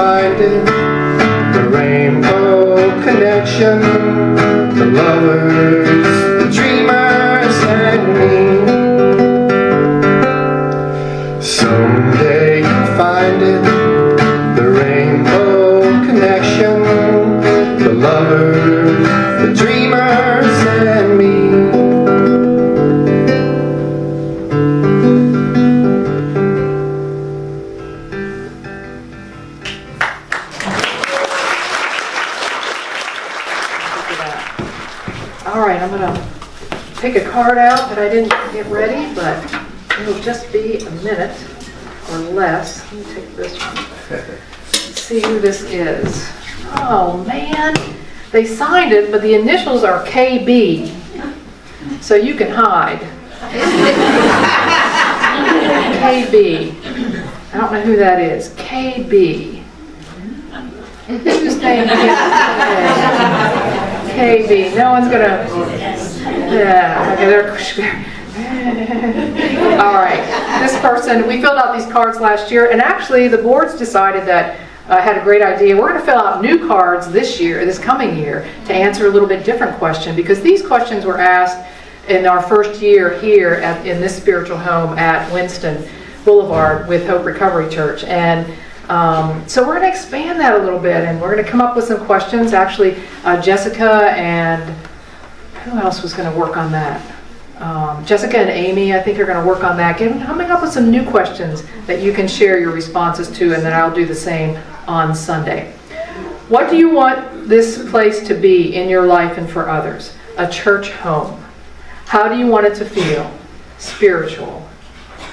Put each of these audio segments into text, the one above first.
find it, the rainbow connection, the lovers, the dreamers, and me. Someday you'll find it, the rainbow connection, the lovers, the dreamers, and me. All right, I'm going to pick a card out that I didn't get ready, but it'll just be a minute or less. Let me take this one. Let's see who this is. Oh, man. They signed it, but the initials are KB. So you can hide. KB. I don't know who that is. KB. Whose name is KB? No one's gonna. Yeah. Okay. All right. This person. We filled out these cards last year, and actually, the boards decided that had a great idea. We're going to fill out new cards this year, this coming year, to answer a little bit different question, because these questions were asked in our first year here in this spiritual home at Winston Boulevard with Hope Recovery Church, and. So we're going to expand that a little bit, and we're going to come up with some questions. Actually, Jessica and who else was going to work on that? Jessica and Amy, I think, are going to work on that, coming up with some new questions that you can share your responses to, and then I'll do the same on Sunday. What do you want this place to be in your life and for others? A church home. How do you want it to feel? Spiritual.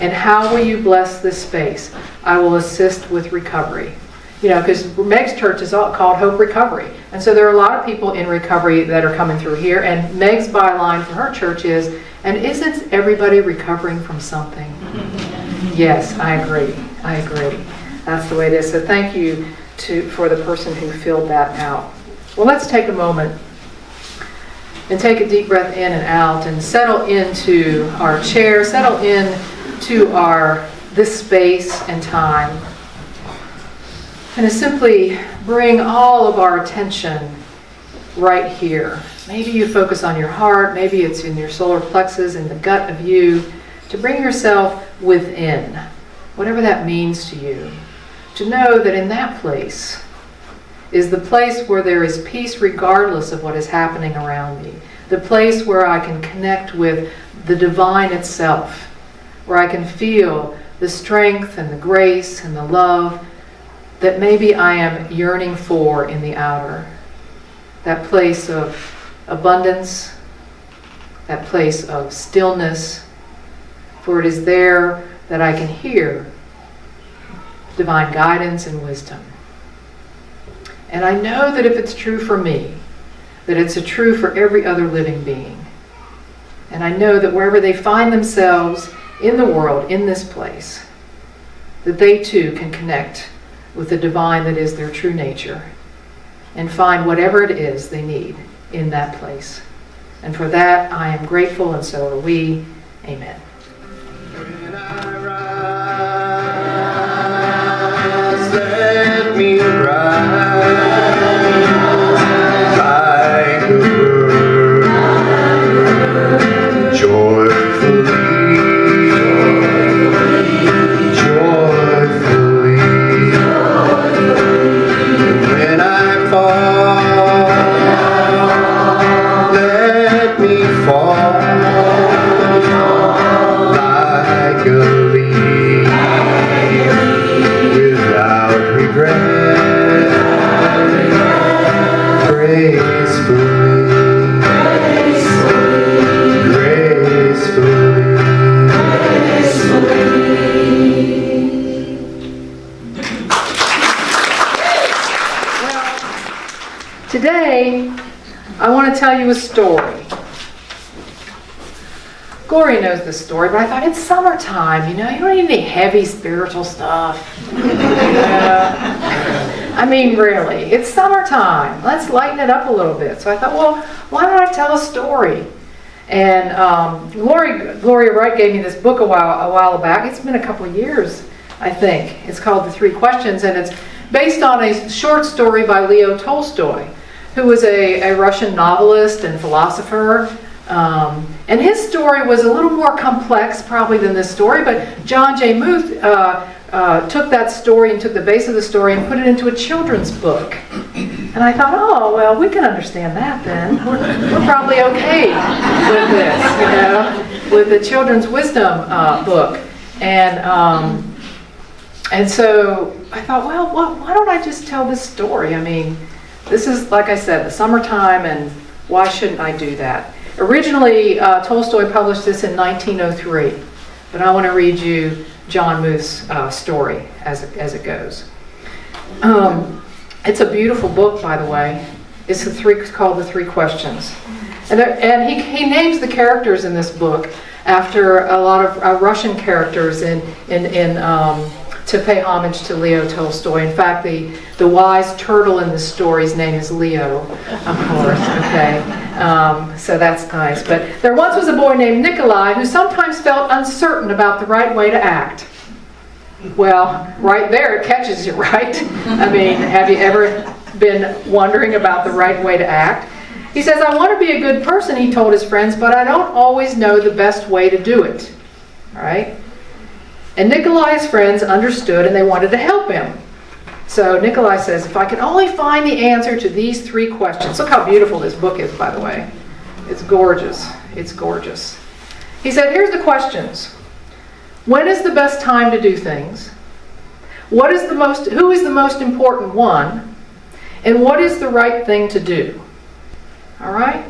And how will you bless this space? I will assist with recovery. You know, because Meg's church is all called Hope Recovery. And so there are a lot of people in recovery that are coming through here. And Meg's byline for her church is, and isn't everybody recovering from something? Yes, I agree. I agree. That's the way it is. So thank you for the person who filled that out. Well, let's take a moment and take a deep breath in and out and settle into our chair, settle in to this space and time, and to simply bring all of our attention right here. Maybe you focus on your heart, maybe it's in your solar plexus, in the gut of you, to bring yourself within, whatever that means to you, to know that in that place is the place where there is peace regardless of what is happening around me, the place where I can connect with the divine itself, where I can feel the strength and the grace and the love that maybe I am yearning for in the outer. That place of abundance, that place of stillness, for it is there that I can hear divine guidance and wisdom. And I know that if it's true for me, that it's true for every other living being. And I know that wherever they find themselves in the world, in this place, that they too can connect with the divine that is their true nature and find whatever it is they need in that place. And for that, I am grateful, and so are we. Amen. When I rise, let me rise like a bird, joyfully. Today, I want to tell you a story. Gloria knows this story, but I thought it's summertime, you don't need any heavy spiritual stuff. I mean, really, it's summertime. Let's lighten it up a little bit. So I thought, well, why don't I tell a story? And Gloria Wright gave me this book a while back. It's been a couple of years, I think. It's called The Three Questions, and based on a short story by Leo Tolstoy, who was a Russian novelist and philosopher. And his story was a little more complex probably than this story, but John J. Muth took that story and took the base of the story and put it into a children's book. And I thought, oh, well, we can understand that then. We're probably okay with this, with the children's wisdom book. And so I thought, well, why don't I just tell this story? I mean, this is, like I said, the summertime, and why shouldn't I do that? Originally, Tolstoy published this in 1903, but I want to read you John Muth's story as it goes. It's a beautiful book, by the way. It's called The Three Questions. And he names the characters in this book after a lot of Russian characters to pay homage to Leo Tolstoy. In fact, the wise turtle in the story's name is Leo, of course. Okay, so that's nice. But there once was a boy named Nikolai who sometimes felt uncertain about the right way to act. Well, right there it catches you, right? I mean, have you ever been wondering about the right way to act? He says, I want to be a good person, he told his friends, but I don't always know the best way to do it. All right? And Nikolai's friends understood and they wanted to help him. So Nikolai says, if I could only find the answer to these three questions. Look how beautiful this book is, by the way. It's gorgeous. It's gorgeous. He said, here's the questions. When is the best time to do things? Who is the most important one? And what is the right thing to do? All right?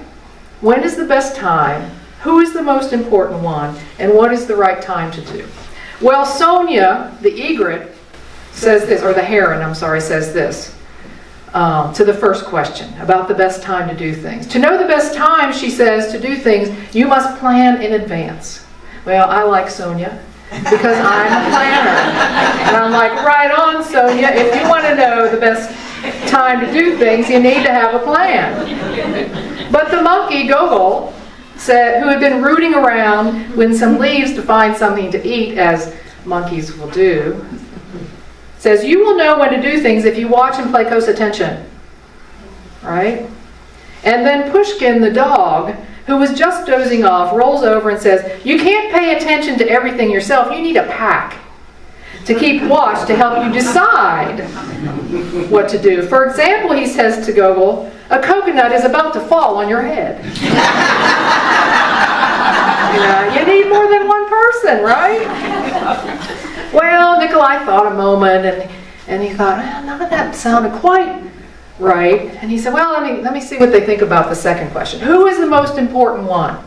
When is the best time? Who is the most important one? And what is the right time to do? Well, Sonia, the egret, says this, or the heron, I'm sorry, says this to the first question about the best time to do things. To know the best time, she says, to do things, you must plan in advance. Well, I like Sonia because I'm a planner. And I'm like, right on, Sonia. If you want to know the best time to do things, you need to have a plan. But the monkey, Gogol, who had been rooting around with some leaves to find something to eat, as monkeys will do, says, you will know when to do things if you watch and pay close attention. Right? And then Pushkin, the dog, who was just dozing off, rolls over and says, you can't pay attention to everything yourself. You need a pack to keep watch to help you decide what to do. For example, he says to Gogol, a coconut is about to fall on your head. You need more than one person, right? Well, Nikolai thought a moment, and he thought, none of that sounded quite right. And he said, well, let me see what they think about the second question. Who is the most important one?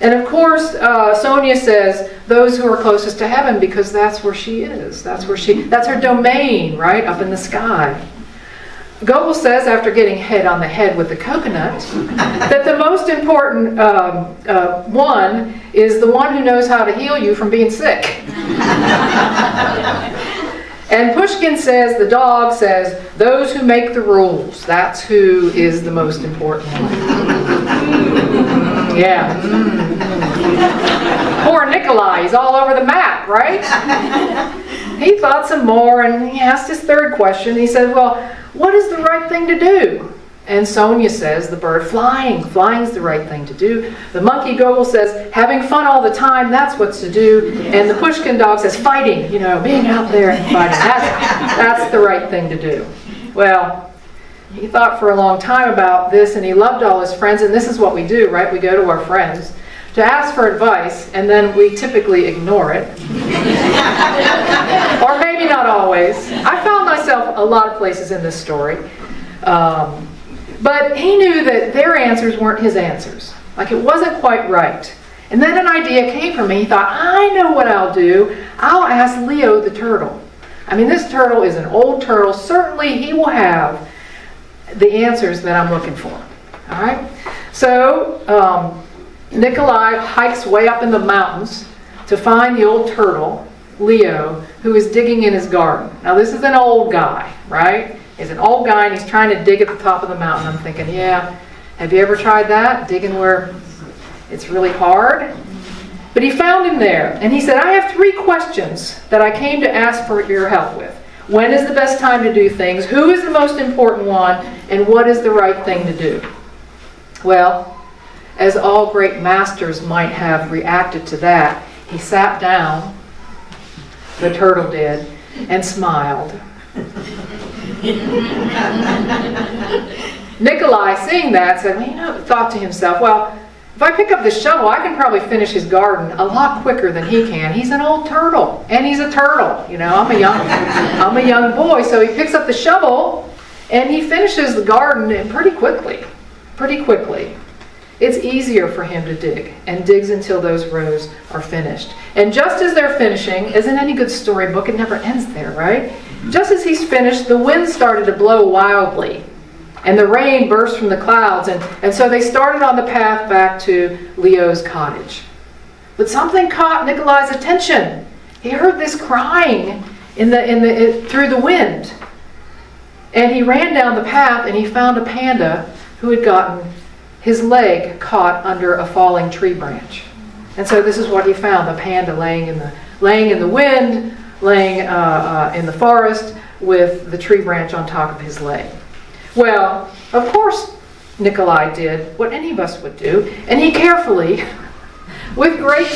And of course, Sonia says, those who are closest to heaven, because that's where she is. That's her domain, right, up in the sky. Gogol says, after getting hit on the head with the coconut, that the most important one is the one who knows how to heal you from being sick. And Pushkin says, the dog says, those who make the rules, that's who is the most important one. Yeah. Poor Nikolai, he's all over the map, right? He thought some more and he asked his third question. He said, well, what is the right thing to do? And Sonia says, the bird, flying. Flying's the right thing to do. The monkey, Gogol, says, having fun all the time, that's what's to do. And the Pushkin dog says, fighting, being out there and fighting. That's the right thing to do. Well, he thought for a long time about this, and he loved all his friends, and this is what we do, right? We go to our friends to ask for advice, and then we typically ignore it. Or maybe not always. I found myself a lot of places in this story. But he knew that their answers weren't his answers. Like, it wasn't quite right. And then an idea came from me. He thought, I know what I'll do. I'll ask Leo the turtle. I mean, this turtle is an old turtle. Certainly he will have the answers that I'm looking for. All right? So Nikolai hikes way up in the mountains to find the old turtle, Leo, who is digging in his garden. Now, this is an old guy, right? He's an old guy, and he's trying to dig at the top of the mountain. I'm thinking, yeah, have you ever tried that? Digging where it's really hard? But he found him there, and he said, I have 3 questions that I came to ask for your help with. When is the best time to do things? Who is the most important one? And what is the right thing to do? Well, as all great masters might have reacted to that, he sat down, the turtle did, and smiled. Nikolai, seeing that, said, thought to himself, well, if I pick up this shovel, I can probably finish his garden a lot quicker than he can. He's an old turtle, and he's a turtle. I'm a young boy, so he picks up the shovel, and he finishes the garden pretty quickly. It's easier for him to dig, and digs until those rows are finished. And just as they're finishing, isn't any good storybook, it never ends there, right? Just as he's finished, the wind started to blow wildly, and the rain burst from the clouds, and so they started on the path back to Leo's cottage. But something caught Nikolai's attention. He heard this crying through the wind. And he ran down the path, and he found a panda who had gotten his leg caught under a falling tree branch. And so this is what he found, the panda laying in the wind, laying in the forest with the tree branch on top of his leg. Well, of course, Nikolai did what any of us would do, and he carefully, with great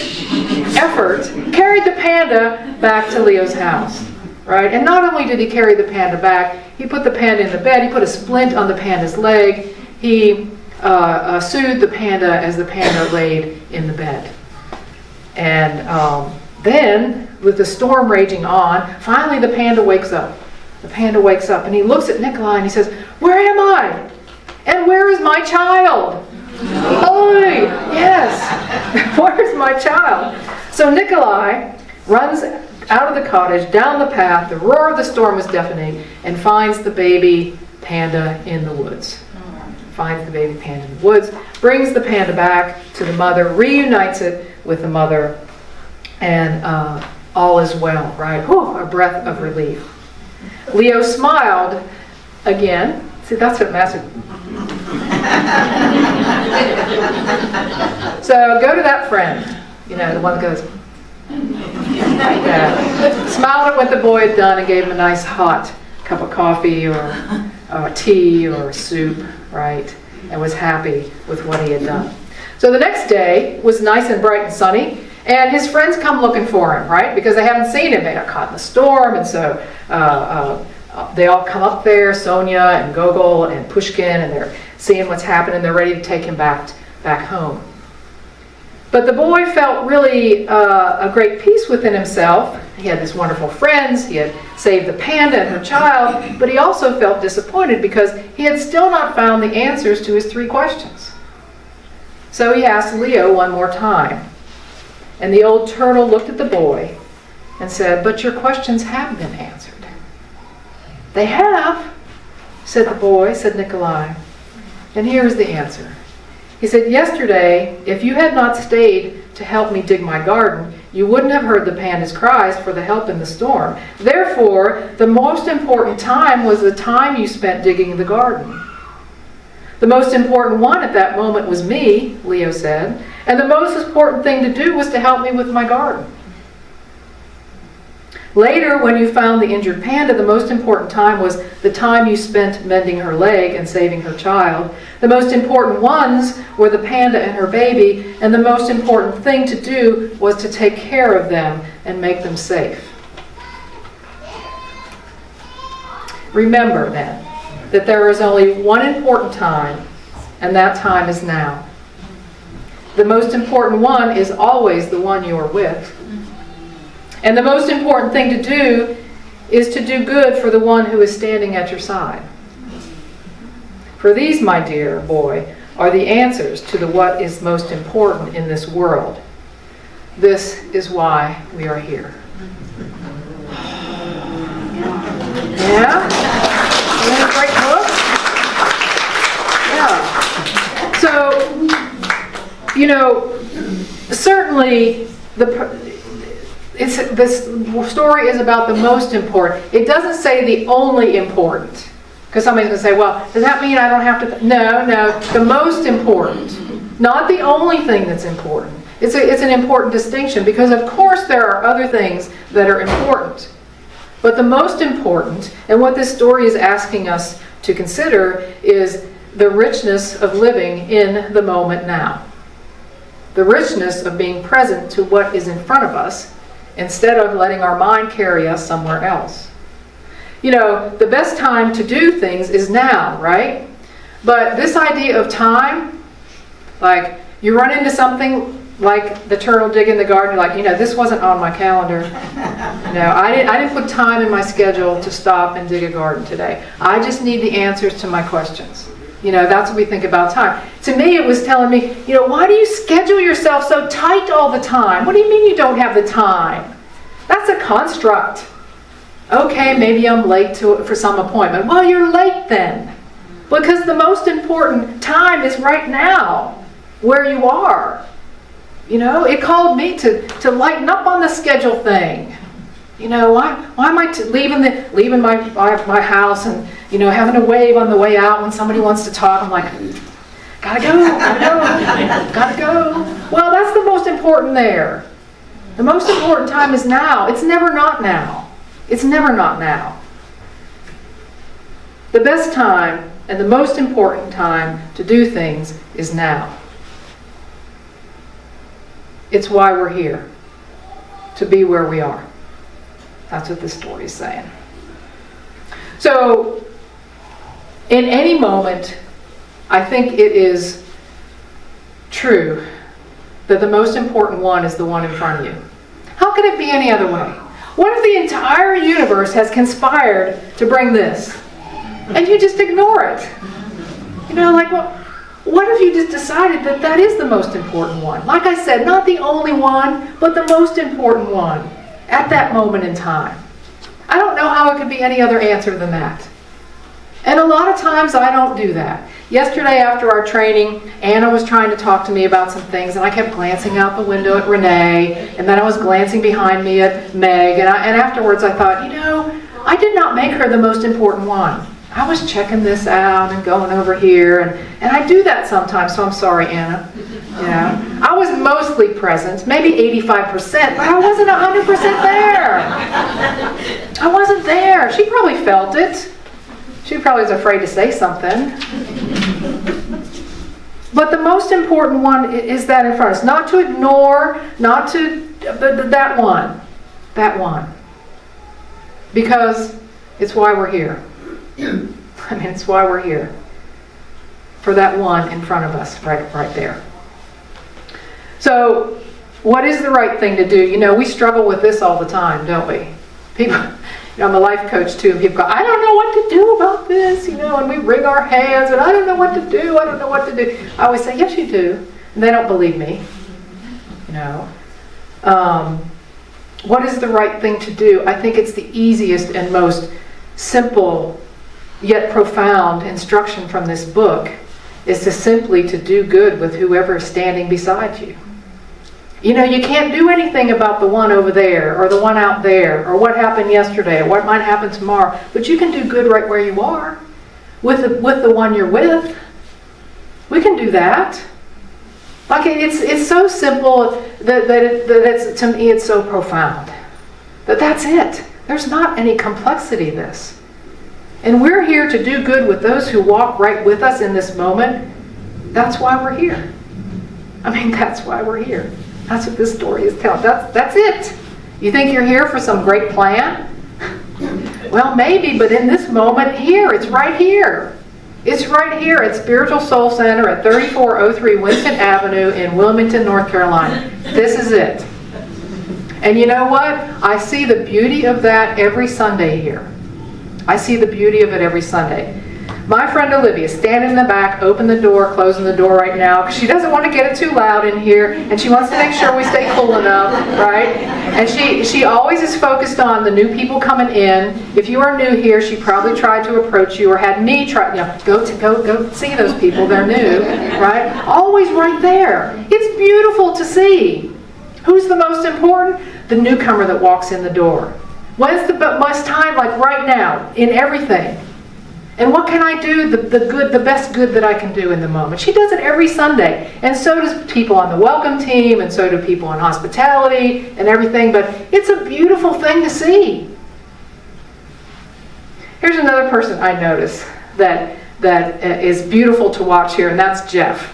effort, carried the panda back to Leo's house. Right? And not only did he carry the panda back, he put the panda in the bed, he put a splint on the panda's leg, he soothed the panda as the panda laid in the bed. And then, with the storm raging on, finally the panda wakes up. The panda wakes up and he looks at Nikolai and he says, "Where am I? And where is my child?" Oi! Yes! Where's my child? So Nikolai runs out of the cottage, down the path, the roar of the storm is deafening, and finds the baby panda in the woods. Brings the panda back to the mother, reunites it with the mother, and all is well, right? Whew, a breath of relief. Leo smiled again. See, that's what Master... So go to that friend, the one that goes... Smiled at what the boy had done and gave him a nice hot cup of coffee or tea or soup, right? And was happy with what he had done. So the next day was nice and bright and sunny, and his friends come looking for him, right? Because they haven't seen him. They got caught in the storm, and so they all come up there, Sonia and Gogol and Pushkin, and they're seeing what's happening. They're ready to take him back home. But the boy felt really a great peace within himself. He had these wonderful friends. He had saved the panda and her child. But he also felt disappointed because he had still not found the answers to his 3 questions. So he asked Leo one more time. And the old turtle looked at the boy and said, "But your questions have been answered." "They have," said the boy, said Nikolai. "And here is the answer." He said, "Yesterday, if you had not stayed to help me dig my garden, you wouldn't have heard the panda's cries for the help in the storm. Therefore, the most important time was the time you spent digging the garden." "The most important one at that moment was me," Leo said, "and the most important thing to do was to help me with my garden. Later, when you found the injured panda, the most important time was the time you spent mending her leg and saving her child. The most important ones were the panda and her baby, and the most important thing to do was to take care of them and make them safe." Remember, then, that there is only one important time, and that time is now. The most important one is always the one you are with. And the most important thing to do is to do good for the one who is standing at your side. For these, my dear boy, are the answers to the what is most important in this world. This is why we are here. Yeah? Isn't that a great book? Yeah. So, certainly this story is about the most important. It doesn't say the only important. Because somebody's going to say, well, does that mean I don't have to? No, the most important. Not the only thing that's important. It's an important distinction because, of course, there are other things that are important. But the most important, and what this story is asking us to consider, is the richness of living in the moment now. The richness of being present to what is in front of us instead of letting our mind carry us somewhere else. You know, the best time to do things is now, right? But this idea of time, like you run into something like the turtle digging the garden, you're like, you know, this wasn't on my calendar. No, I didn't put time in my schedule to stop and dig a garden today. I just need the answers to my questions. You know, that's what we think about time. To me, it was telling me, you know, why do you schedule yourself so tight all the time? What do you mean you don't have the time? That's a construct. Okay, maybe I'm late for some appointment. Well, you're late then. Because the most important time is right now, where you are. You know, it called me to lighten up on the schedule thing. You know, why am I leaving my house and, you know, having to wave on the way out when somebody wants to talk? I'm like, gotta go. Well, that's the most important there. The most important time is now. It's never not now. It's never not now. The best time and the most important time to do things is now. It's why we're here, to be where we are. That's what this story is saying. So, in any moment, I think it is true that the most important one is the one in front of you. How could it be any other way? What if the entire universe has conspired to bring this, and you just ignore it? You know, like, well, what if you just decided that that is the most important one? Like I said, not the only one, but the most important one at that moment in time. I don't know how it could be any other answer than that. And a lot of times I don't do that. Yesterday after our training, Anna was trying to talk to me about some things, and I kept glancing out the window at Renee, and then I was glancing behind me at Meg, and afterwards I thought, you know, I did not make her the most important one. I was checking this out and going over here, and I do that sometimes, so I'm sorry, Anna. You know, I was mostly present, maybe 85%, but I wasn't 100% there. I wasn't there. She probably felt it. She probably was afraid to say something. But the most important one is that in front of us. Not to ignore, not to, that one. That one. Because it's why we're here. I mean, it's why we're here. For that one in front of us, right there. So, what is the right thing to do? You know, we struggle with this all the time, don't we? People, you know, I'm a life coach too, and people go, I don't know what to do about this, you know, and we wring our hands, and I don't know what to do, I always say, yes, you do. And they don't believe me, you know. What is the right thing to do? I think it's the easiest and most simple yet profound instruction from this book is to simply to do good with whoever is standing beside you. You know, you can't do anything about the one over there or the one out there or what happened yesterday or what might happen tomorrow, but you can do good right where you are with the one you're with. We can do that. Like it's so simple that it's, to me it's so profound. That's it. There's not any complexity to this. And we're here to do good with those who walk right with us in this moment. That's why we're here. I mean, that's why we're here. That's what this story is telling. That's it. You think you're here for some great plan? Well, maybe, but in this moment here, it's right here. It's right here at Spiritual Soul Center at 3403 Winston Avenue in Wilmington, North Carolina. This is it. And you know what? I see the beauty of that every Sunday here. I see the beauty of it every Sunday. My friend Olivia, standing in the back, open the door, closing the door right now, because she doesn't want to get it too loud in here, and she wants to make sure we stay cool enough, right? And she always is focused on the new people coming in. If you are new here, she probably tried to approach you or had me try, you know, go see those people, they're new, right? Always right there. It's beautiful to see. Who's the most important? The newcomer that walks in the door. When's the most time? Like right now, in everything. And what can I do? The best good that I can do in the moment. She does it every Sunday. And so does people on the welcome team, and so do people in hospitality and everything. But it's a beautiful thing to see. Here's another person I notice that is beautiful to watch here, and that's Jeff.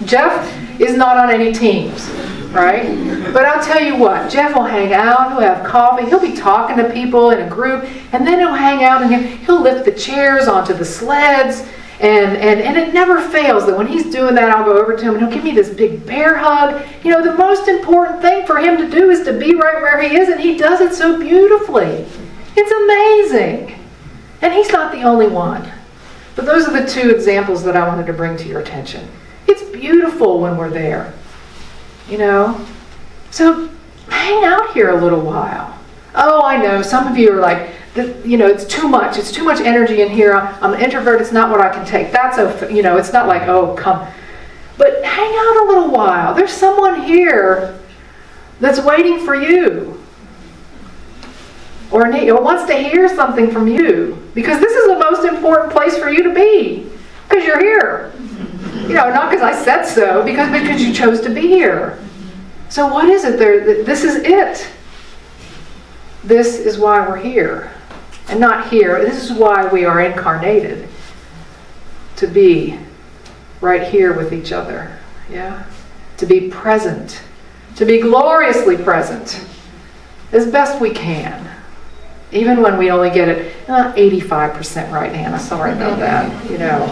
Jeff is not on any teams, right? But I'll tell you what, Jeff will hang out, he'll have coffee, he'll be talking to people in a group, and then he'll hang out and he'll lift the chairs onto the sleds, and it never fails that when he's doing that, I'll go over to him and he'll give me this big bear hug. You know, the most important thing for him to do is to be right where he is, and he does it so beautifully. It's amazing. And he's not the only one. But those are the two examples that I wanted to bring to your attention. It's beautiful when we're there, you know. So hang out here a little while. Oh, I know, some of you are like, you know, it's too much. It's too much energy in here. I'm an introvert. It's not what I can take. That's a, you know, it's not like, oh, come. But hang out a little while. There's someone here that's waiting for you. Or wants to hear something from you. Because this is the most important place for you to be. Because you're here. You know, not because I said so, because you chose to be here. So what is it there? This is it. This is why we're here. And not here. This is why we are incarnated. To be right here with each other. Yeah? To be present. To be gloriously present. As best we can. Even when we only get it 85% right, Hannah. Sorry about that. You know.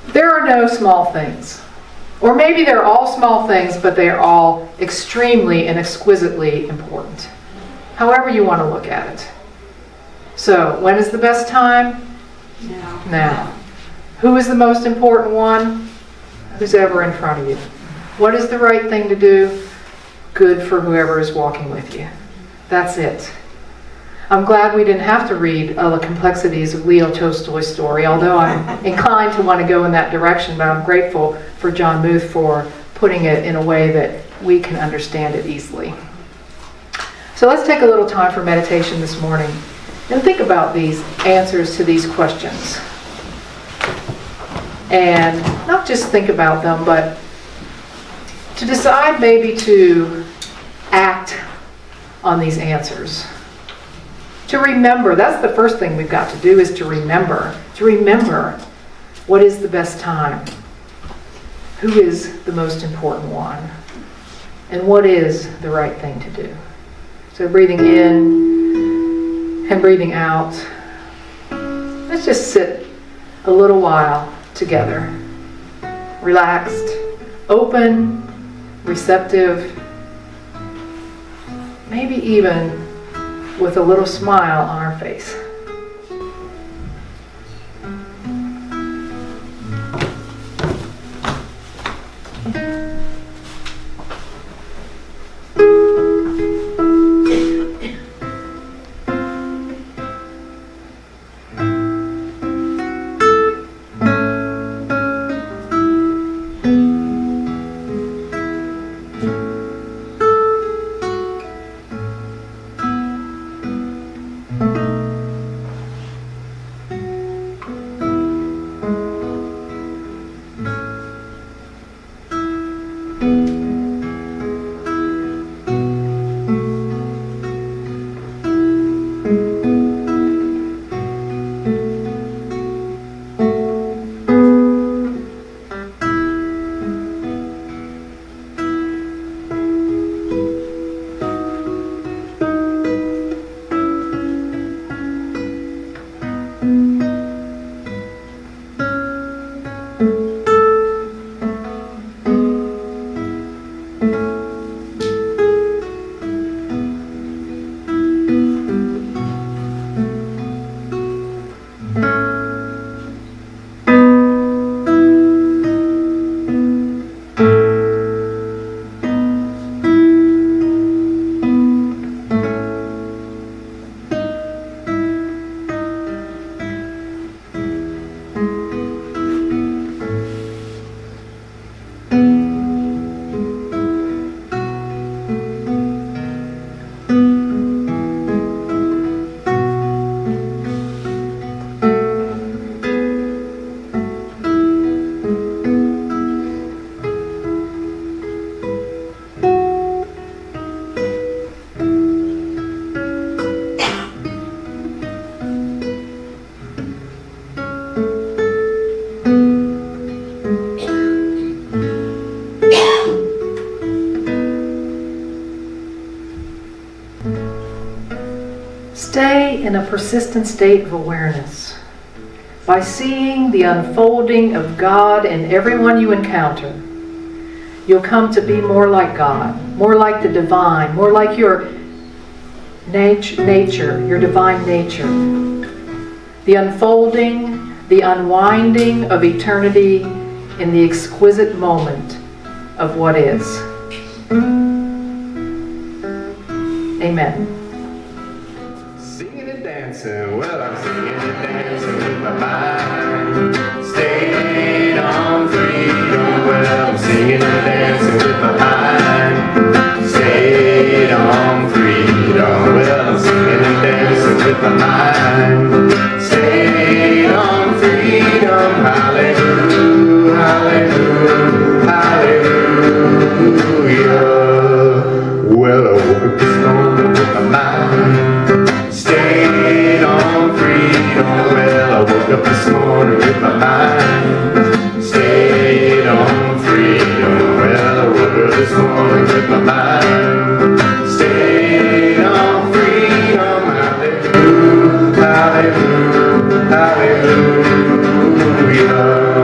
There are no small things. Or maybe they're all small things, but they are all extremely and exquisitely important. However you want to look at it. So, when is the best time? Now. Who is the most important one? Who's ever in front of you. What is the right thing to do? Good for whoever is walking with you. That's it. I'm glad we didn't have to read The Complexities of Leo Tolstoy's story, although I'm inclined to want to go in that direction, but I'm grateful for John Muth for putting it in a way that we can understand it easily. So let's take a little time for meditation this morning and think about these answers to these questions. And not just think about them, but to decide maybe to act on these answers. To remember, that's the first thing we've got to do, is to remember. To remember what is the best time. Who is the most important one? And what is the right thing to do? So breathing in and breathing out. Let's just sit a little while together. Relaxed, open, receptive, maybe even with a little smile on our face. in a persistent state of awareness. By seeing the unfolding of God in everyone you encounter, you'll come to be more like God, more like the divine, more like your nature, your divine nature. The unfolding, the unwinding of eternity in the exquisite moment of what is. Amen. Singing and dancing, well, I'm singing and dancing with my mind. Stayed on freedom, well, I'm singing and dancing with my mind. Stayed on freedom, well, I'm singing and dancing with my mind. Stayed on freedom, hallelujah, hallelujah, hallelujah. Well, I woke up this morning with my mind. Stayed on freedom, well, I woke up this morning with my mind. Stayed on freedom, well, I woke up this morning with my mind. Stayed on freedom, hallelujah, hallelujah, hallelujah.